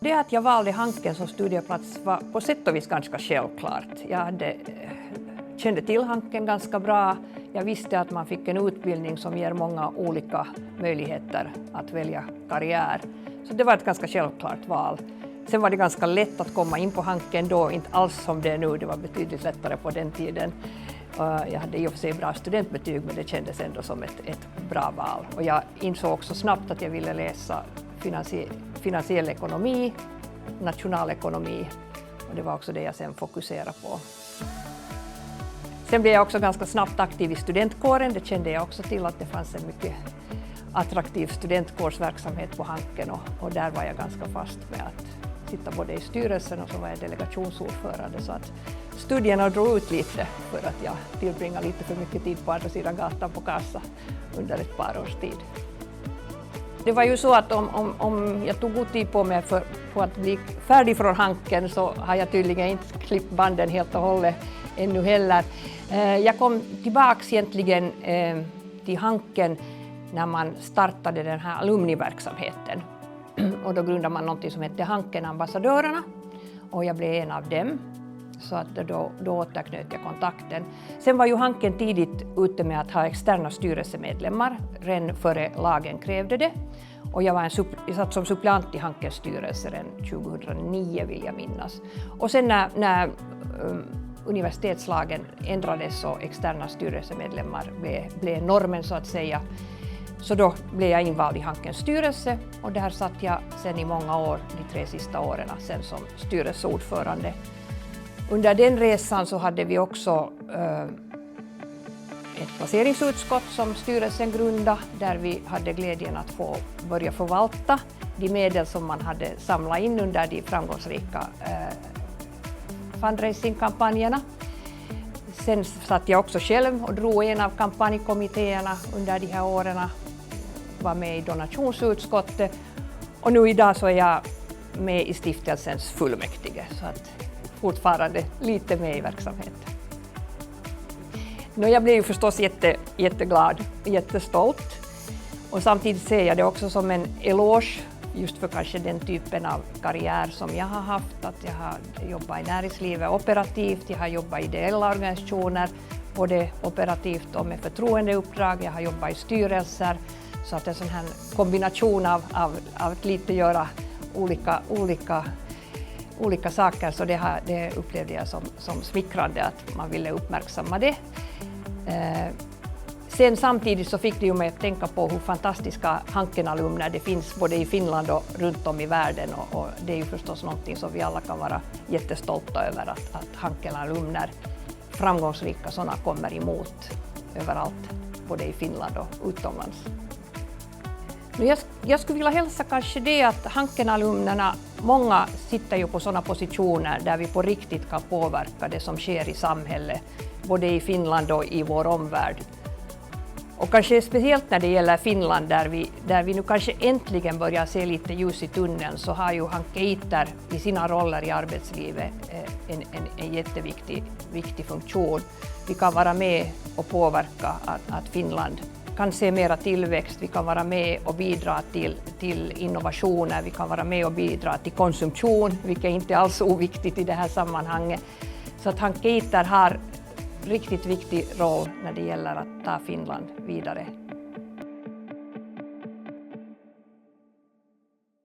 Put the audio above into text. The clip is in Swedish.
Det att jag valde Hanken som studieplats var på sätt och vis ganska självklart. Jag kände till Hanken ganska bra. Jag visste att man fick en utbildning som ger många olika möjligheter att välja karriär. Så det var ett ganska självklart val. Sen var det ganska lätt att komma in på Hanken då, inte alls som det är nu. Det var betydligt lättare på den tiden. Jag hade i och för sig bra studentbetyg, men det kändes ändå som ett bra val. Och jag insåg också snabbt att jag ville läsa finansiell ekonomi, nationalekonomi, och det var också det jag sen fokuserade på. Sen blev jag också ganska snabbt aktiv i studentkåren. Det kände jag också till att det fanns en mycket attraktiv studentkårsverksamhet på Hanken, och där var jag ganska fast med att sitta både i styrelsen och så var jag delegationsordförande, så att studierna drog ut lite för att jag tillbringade lite för mycket tid på andra sidan gatan på kassa under ett par års tid. Det var ju så att om jag tog god tid på mig på att bli färdig från Hanken, så har jag tydligen inte klippt banden helt och hållet ännu heller. Jag kom tillbaks egentligen till Hanken när man startade den här alumniverksamheten. Och då grundade man något som hette Hanken-ambassadörerna, och jag blev en av dem. Så att då återknöt jag kontakten. Sen var ju Hanken tidigt ute med att ha externa styrelsemedlemmar, redan före lagen krävde det. Och jag satt som suppleant i Hankens styrelse redan 2009 vill jag minnas. Och sen när universitetslagen ändrades och externa styrelsemedlemmar blev normen så att säga, så då blev jag invald i Hankens styrelse, och där satt jag sen i många år, de 3 sista åren, sen som styrelseordförande. Under den resan så hade vi också ett placeringsutskott som styrelsen grundade, där vi hade glädjen att få börja förvalta de medel som man hade samlat in under de framgångsrika fundraising-kampanjerna. Sen satt jag också själv och drog en av kampanjkommittéerna under de här åren, var med i donationsutskottet, och nu idag så är jag med i stiftelsens fullmäktige, så att fortfarande lite med i verksamheten. Jag blev ju förstås jätteglad och jättestolt, och samtidigt ser jag det också som en eloge just för kanske den typen av karriär som jag har haft, att jag har jobbat i näringslivet operativt, jag har jobbat i ideella organisationer, både operativt och med förtroendeuppdrag, jag har jobbat i styrelser, så att en sån här kombination av att lite göra olika saker, så det upplevde jag som smickrande att man ville uppmärksamma det. Sen samtidigt så fick det ju mig att tänka på hur fantastiska Hanken-alumner det finns både i Finland och runt om i världen, och det är ju förstås någonting som vi alla kan vara jättestolta över, att Hanken-alumner, framgångsrika sådana, kommer emot överallt, både i Finland och utomlands. Jag skulle vilja hälsa kanske det att Hanken-alumnerna, många sitter ju på sådana positioner där vi på riktigt kan påverka det som sker i samhället, både i Finland och i vår omvärld. Och kanske speciellt när det gäller Finland, där vi nu kanske äntligen börjar se lite ljus i tunneln, så har ju hankeiter i sina roller i arbetslivet en jätteviktig funktion. Vi kan vara med och påverka att Finland kan se mera tillväxt, vi kan vara med och bidra till innovationer, vi kan vara med och bidra till konsumtion, vilket inte alls är oviktigt i det här sammanhanget. Så att hankeiter har riktigt viktig roll när det gäller att ta Finland vidare.